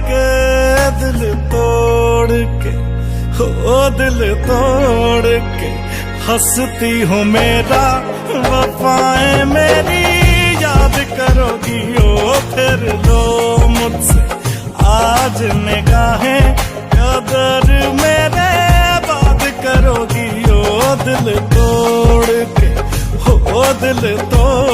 के दिल तोड़ के, हो दिल तोड़ के हंसती हूँ मेरा वफाएं मेरी याद करोगी ओ फिर लो मुझसे आज निगाहें कदर मेरे बात करोगी ओ दिल तोड़ के, हो दिल तोड़